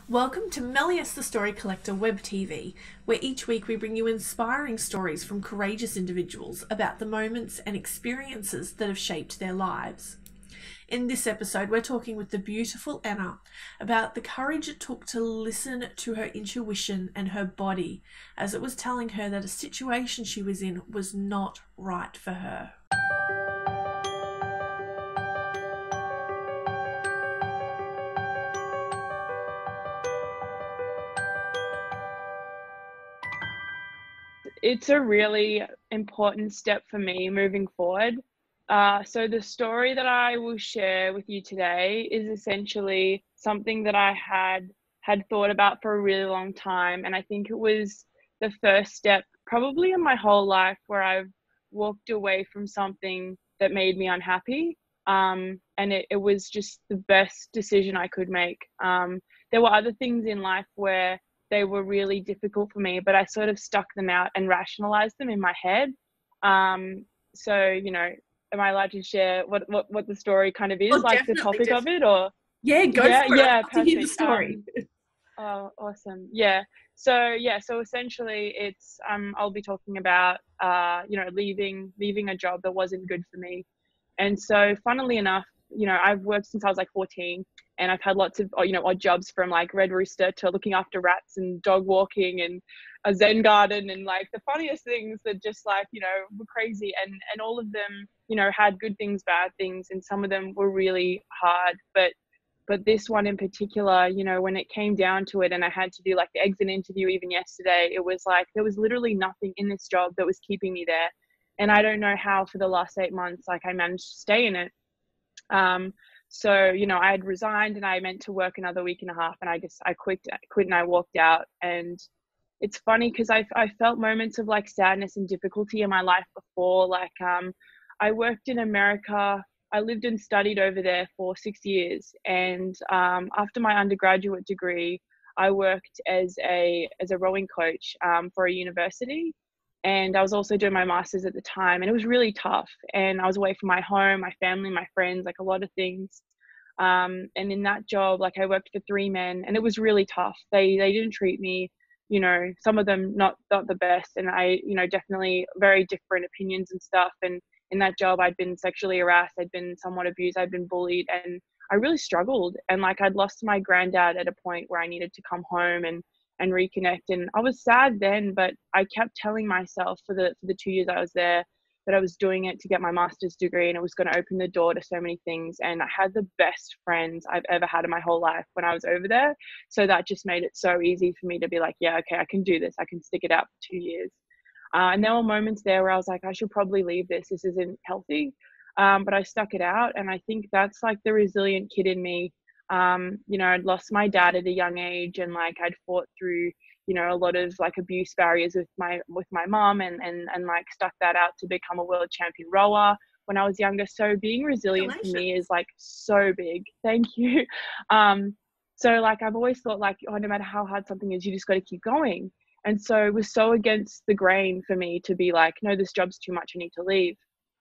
Welcome to MellyS The Story Collector web TV, where each week we bring you inspiring stories from courageous individuals about the moments and experiences that have shaped their lives. In this episode, we're talking with the beautiful Anna about the courage it took to listen to her intuition and her body as it was telling her that a situation she was in was not right for her. It's a really important step for me moving forward. So the story that I will share with you today is essentially something that I had thought about for a really long time, and I think it was the first step probably in my whole life where I've walked away from something that made me unhappy. And it was just the best decision I could make. There were other things in life where they were really difficult for me, but I sort of stuck them out and rationalized them in my head. So, am I allowed to share what the story kind of is, Oh, like the definitely, topic of definitely. it, or? Yeah, go Yeah, for it. I'd yeah, love to hear the perfect. story. Oh, awesome. Yeah. So essentially it's, I'll be talking about, leaving a job that wasn't good for me. And so funnily enough, I've worked since I was like 14, and I've had lots of, odd jobs, from like Red Rooster to looking after rats and dog walking and a Zen garden, and like the funniest things that just like, were crazy. And all of them, had good things, bad things, and some of them were really hard. But this one in particular, when it came down to it and I had to do like the exit interview even yesterday, it was like there was literally nothing in this job that was keeping me there. And I don't know how for the last 8 months, like, I managed to stay in it. So, I had resigned and I meant to work another week and a half, and I quit and I walked out. And it's funny because I felt moments of like sadness and difficulty in my life before. Like, I worked in America. I lived and studied over there for 6 years. And after my undergraduate degree, I worked as a rowing coach for a university. And I was also doing my master's at the time, and it was really tough. And I was away from my home, my family, my friends, like a lot of things. And in that job, like, I worked for 3 men, and it was really tough. They didn't treat me, some of them not the best. And I, definitely very different opinions and stuff. And in that job, I'd been sexually harassed, I'd been somewhat abused, I'd been bullied, and I really struggled. And like, I'd lost my granddad at a point where I needed to come home and reconnect. And I was sad then, but I kept telling myself for the 2 years I was there that I was doing it to get my master's degree, and it was going to open the door to so many things. And I had the best friends I've ever had in my whole life when I was over there. So that just made it so easy for me to be like, yeah, okay, I can do this. I can stick it out for 2 years. And there were moments there where I was like, I should probably leave this. This isn't healthy. But I stuck it out. And I think that's like the resilient kid in me. I'd lost my dad at a young age, and like, I'd fought through, a lot of like abuse barriers with my mom, and like stuck that out to become a world champion rower when I was younger. So being resilient for me is like so big. Thank you. So like, I've always thought like, oh, no matter how hard something is, you just got to keep going. And so it was so against the grain for me to be like, no, this job's too much, I need to leave.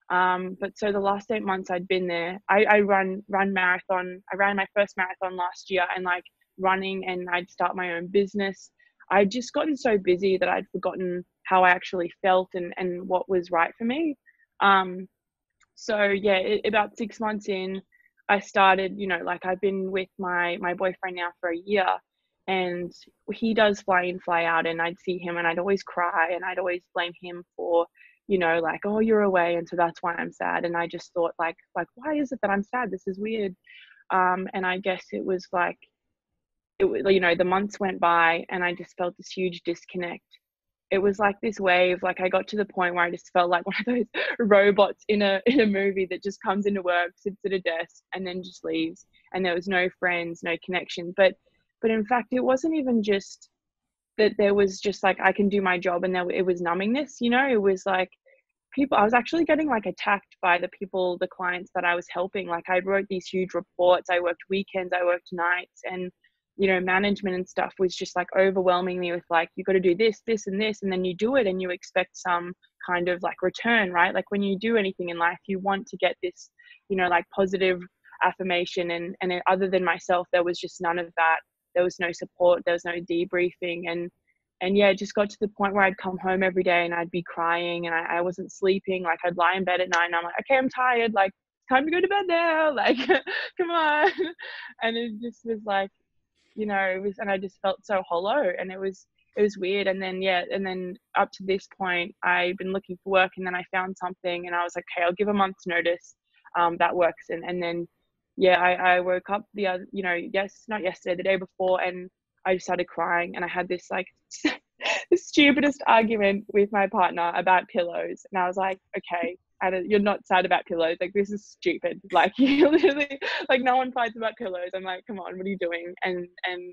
But so the last 8 months I'd been there, I ran marathon. I ran my first marathon last year, and like running, and I'd start my own business. I'd just gotten so busy that I'd forgotten how I actually felt and what was right for me. So yeah, about 6 months in, I started, like, I've been with my boyfriend now for a year, and he does fly in, fly out, and I'd see him and I'd always cry, and I'd always blame him for, like, oh, you're away, and so that's why I'm sad. And I just thought like, why is it that I'm sad? This is weird. And I guess it was like, the months went by, and I just felt this huge disconnect. It was like this wave. Like, I got to the point where I just felt like one of those robots in a movie that just comes into work, sits at a desk, and then just leaves. And there was no friends, no connection. But in fact, it wasn't even just that. There was just like, I can do my job, and it was numbingness. It was like, people, I was actually getting like attacked by the clients that I was helping. Like, I wrote these huge reports, I worked weekends, I worked nights, and management and stuff was just like overwhelming me with like, you got to do this, this, and this, and then you do it, and you expect some kind of like return, right? Like, when you do anything in life, you want to get this, like, positive affirmation, and other than myself, there was just none of that. there was no support, there was no debriefing. And yeah, it just got to the point where I'd come home every day and I'd be crying, and I wasn't sleeping. Like, I'd lie in bed at night and I'm like, okay, I'm tired, like, it's time to go to bed now, like, come on. And it just was like, you know, it was, and I just felt so hollow, and it was weird. And then, yeah, and then up to this point, I've been looking for work, and then I found something, and I was like, okay, I'll give a month's notice. That works. And then, yeah, I woke up the other, you know, not yesterday, the day before, and I just started crying, and I had this like the stupidest argument with my partner about pillows, and I was like, okay, you're not sad about pillows, like, this is stupid, like, you literally, like, no one fights about pillows. I'm like, come on, what are you doing? And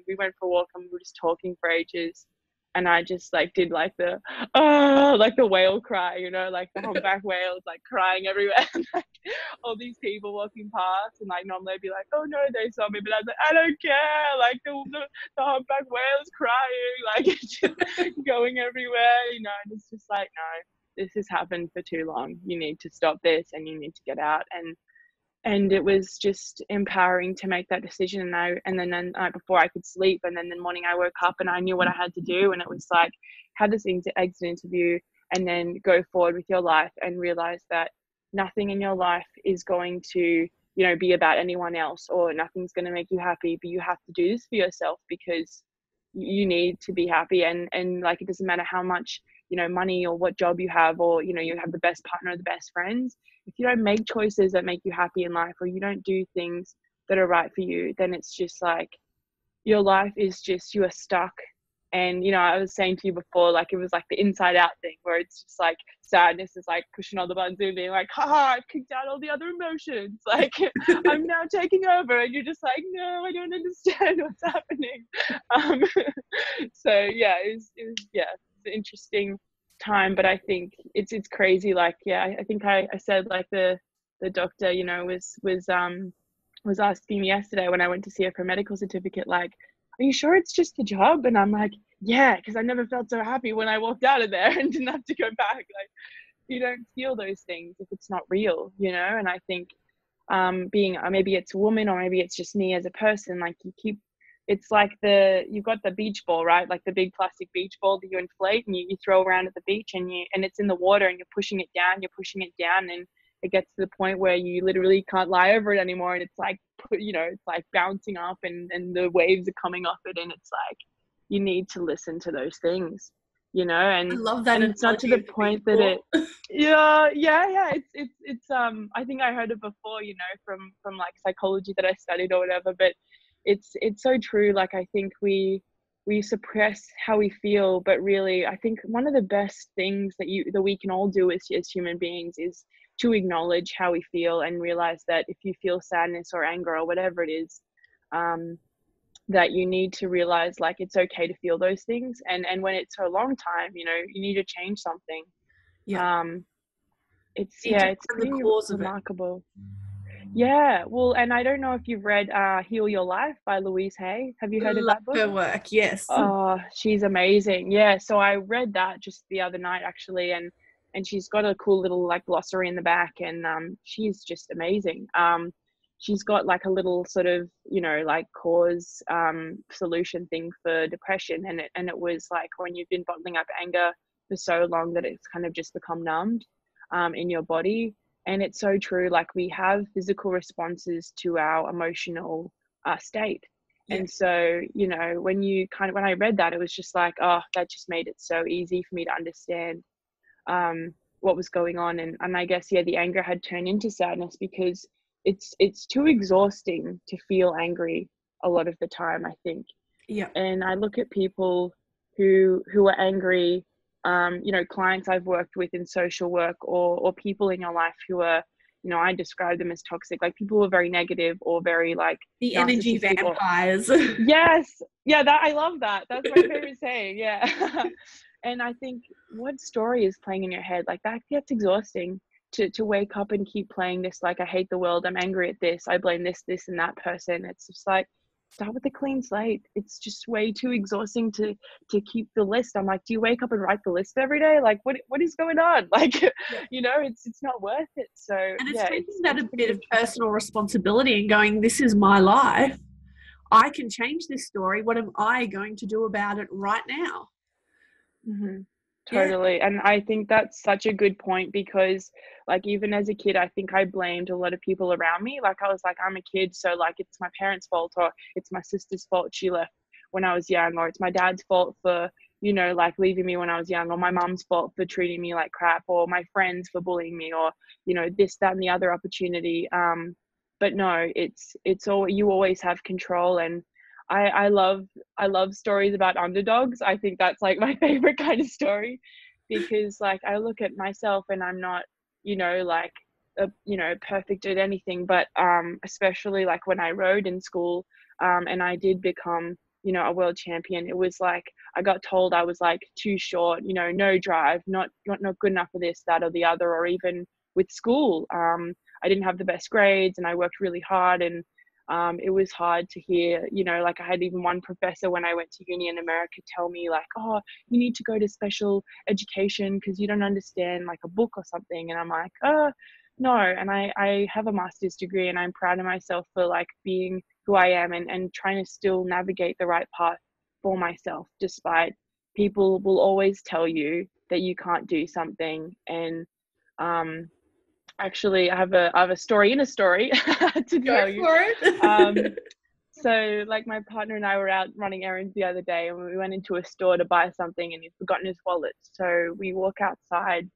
we went for a walk, and we were just talking for ages, and I just like did like the like the whale cry, you know, like the humpback whales, like crying everywhere. Like, all these people walking past, and like normally I'd be like, oh no, they saw me, but I was like, I don't care, like the humpback whale is crying, like, it's just going everywhere, you know. And it's just like, no, this has happened for too long, you need to stop this, and you need to get out. And it was just empowering to make that decision. And then the night before, I could sleep, and then the morning I woke up and I knew what I had to do. And it was like, have this exit interview, and then go forward with your life, and realize that nothing in your life is going to, you know, be about anyone else, or nothing's going to make you happy, but you have to do this for yourself, because you need to be happy. And like, it doesn't matter how much, you know, money or what job you have, or, you know, you have the best partner or the best friends. If you don't make choices that make you happy in life, or you don't do things that are right for you, then it's just like, your life is just, you are stuck. And, you know, I was saying to you before, like, it was like the inside out thing, where it's just like, sadness is like pushing all the buttons and being like, haha, I've kicked out all the other emotions, like, I'm now taking over. And you're just like, no, I don't understand what's happening. So yeah, it was yeah, it's an interesting time. But I think it's crazy. Like, yeah, I think I said, like, the doctor, you know, was asking me yesterday when I went to see her for a medical certificate, like, are you sure it's just a job? And I'm like, yeah, because I never felt so happy when I walked out of there and didn't have to go back. Like, you don't feel those things if it's not real, you know. And I think being maybe it's a woman, or maybe it's just me as a person, like, it's like you've got the beach ball, right? Like the big plastic beach ball that you inflate and you throw around at the beach, and it's in the water, and you're pushing it down, and it gets to the point where you literally can't lie over it anymore, and it's like, you know, it's like bouncing up, and the waves are coming off it, and it's like, you need to listen to those things, you know. And I love that. And it's not to the point that it yeah it's I think I heard it before, you know, from like psychology that I studied or whatever, but it's so true. Like, I think we suppress how we feel, but really, I think one of the best things that we can all do as human beings is to acknowledge how we feel, and realize that if you feel sadness or anger or whatever it is, that you need to realize, like, it's okay to feel those things. And when it's for a long time, you know, you need to change something. Yeah. It's pretty remarkable. Yeah, well, and I don't know if you've read Heal Your Life by Louise Hay. Have you heard of that book? Her work, yes. Oh, she's amazing. Yeah, so I read that just the other night, actually, and she's got a cool little like glossary in the back, and she's just amazing. She's got like a little sort of, you know, like cause solution thing for depression, and it was like, when you've been bottling up anger for so long that it's kind of just become numbed in your body. And it's so true. Like, we have physical responses to our emotional state. Yeah. And so, you know, when I read that, it was just like, oh, that just made it so easy for me to understand what was going on. And I guess, yeah, the anger had turned into sadness, because it's too exhausting to feel angry a lot of the time, I think. Yeah. And I look at people who are angry, you know, clients I've worked with in social work, or people in your life who are, you know, I describe them as toxic, like people who are very negative, or very like the energy vampires. Yes. Yeah, that, I love that. That's my favorite saying. Yeah. And I think, what story is playing in your head? Like, that gets exhausting to wake up and keep playing this, like, I hate the world, I'm angry at this, I blame this and that person. It's just like, start with a clean slate. It's just way too exhausting to keep the list. I'm like, do you wake up and write the list every day? Like, what is going on? Like, yeah. You know, it's not worth it. So, and it's taking that a bit of personal responsibility and going, this is my life. I can change this story. What am I going to do about it right now? Hmm. Yeah. Totally. And I think that's such a good point because, like, even as a kid, I think I blamed a lot of people around me. Like, I was like, I'm a kid, so like it's my parents' fault, or it's my sister's fault she left when I was young, or it's my dad's fault for, like leaving me when I was young, or my mum's fault for treating me like crap, or my friends for bullying me, or, this, that, and the other opportunity. But no, it's all, you always have control. And I love stories about underdogs. I think that's like my favorite kind of story, because like I look at myself and I'm not, like perfect at anything, but especially like when I rode in school, and I did become, a world champion. It was like I got told I was like too short, no drive, not good enough for this, that, or the other, or even with school, I didn't have the best grades and I worked really hard. And it was hard to hear, like I had even one professor when I went to uni in America tell me like, oh, you need to go to special education because you don't understand like a book or something. And I'm like, no. And I have a master's degree and I'm proud of myself for like being who I am, and trying to still navigate the right path for myself, despite people will always tell you that you can't do something. And um, actually, I have a story in a story to Go tell you. for Um, it. so like my partner and I were out running errands the other day, and we went into a store to buy something, and he'd forgotten his wallet. So we walk outside,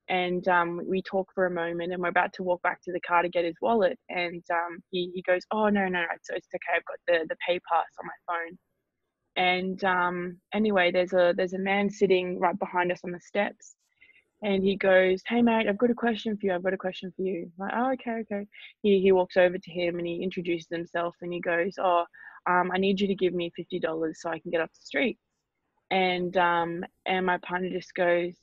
and we talk for a moment, and we're about to walk back to the car to get his wallet, and he goes, oh, no, no, no, it's okay, I've got the pay pass on my phone. And anyway, there's a man sitting right behind us on the steps, and he goes, hey mate, I've got a question for you, I've got a question for you. I'm like, oh, okay, okay. He walks over to him and he introduces himself, and he goes, oh, I need you to give me $50 so I can get off the street. And my partner just goes,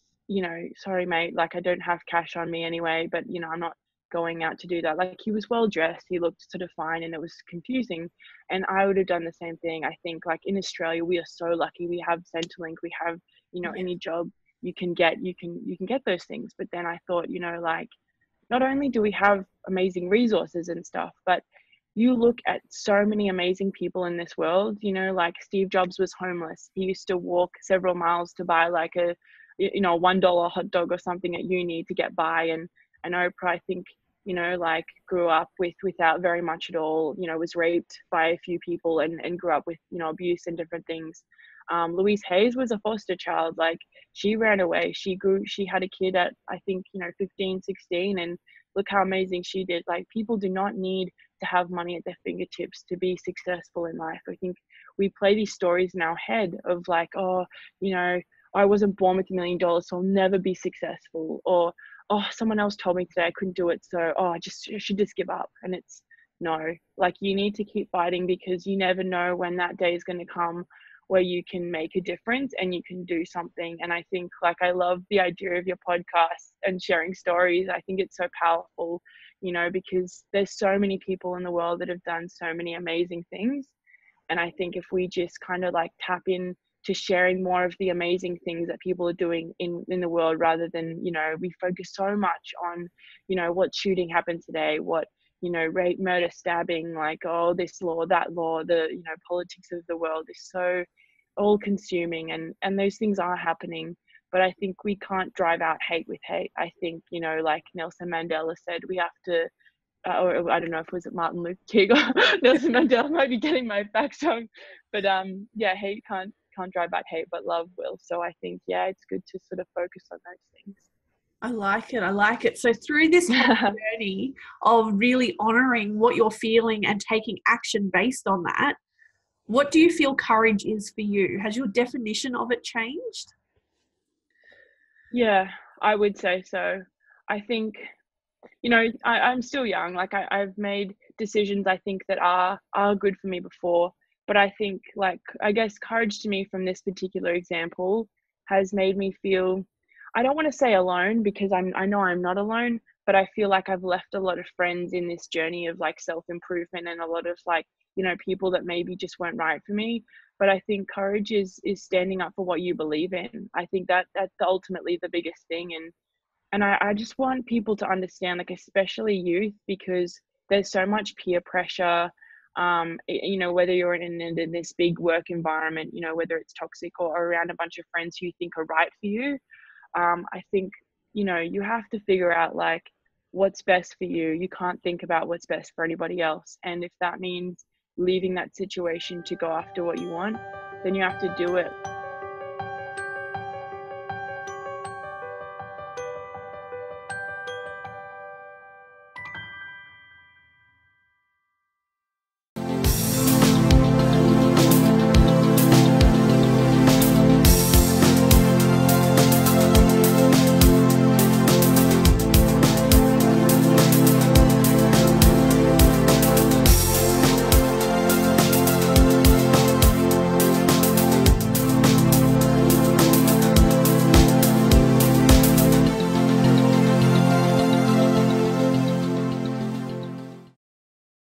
sorry mate, like I don't have cash on me anyway, but I'm not going out to do that. Like, he was well dressed, he looked sort of fine, and it was confusing. And I would have done the same thing. I think like in Australia we are so lucky, we have Centrelink, we have, Yeah. any job you can get those things. But then I thought, like, not only do we have amazing resources and stuff, but you look at so many amazing people in this world, like Steve Jobs was homeless. He used to walk several miles to buy like a $1 hot dog or something at uni to get by. And Oprah, I think, like grew up without very much at all, was raped by a few people, and grew up with, abuse and different things. Louise Hayes was a foster child. Like, she ran away, she had a kid at, I think, 15, 16, and look how amazing she did. Like, people do not need to have money at their fingertips to be successful in life. I think we play these stories in our head of like, oh, I wasn't born with $1 million, so I'll never be successful. Or, oh, someone else told me today I couldn't do it, so I should just give up. And it's no, like, you need to keep fighting, because you never know when that day is going to come where you can make a difference and you can do something. And I think, like, I love the idea of your podcast and sharing stories. I think it's so powerful, because there's so many people in the world that have done so many amazing things. And I think if we just kind of like tap in to sharing more of the amazing things that people are doing in the world, rather than, we focus so much on, what shooting happened today, what, rape, murder, stabbing, like, oh, this law, that law, the, politics of the world is so all consuming. And those things are happening. But I think we can't drive out hate with hate. I think, like Nelson Mandela said, we have to, or I don't know if it was Martin Luther King or Nelson Mandela, might be getting my facts wrong, but yeah, hate can't drive out hate, but love will. So I think, yeah, it's good to sort of focus on those I like it. I like it. So through this whole things. journey of really honoring what you're feeling and taking action based on that, what do you feel courage is for you? Has your definition of it changed? Yeah, I would say so. I think, I'm still young. Like, I've made decisions I think that are good for me before. But I think, like, I guess courage to me from this particular example has made me feel, I don't want to say alone, because I know I'm not alone, but I feel like I've left a lot of friends in this journey of like self-improvement, and a lot of like, people that maybe just weren't right for me. But I think courage is standing up for what you believe in. I think that's ultimately the biggest thing. And I just want people to understand, like, especially youth, because there's so much peer pressure. You know, whether you're in this big work environment, you know, whether it's toxic or around a bunch of friends who you think are right for you, I think, you know, you have to figure out like what's best for you. You can't think about what's best for anybody else. And if that means leaving that situation to go after what you want, then you have to do it.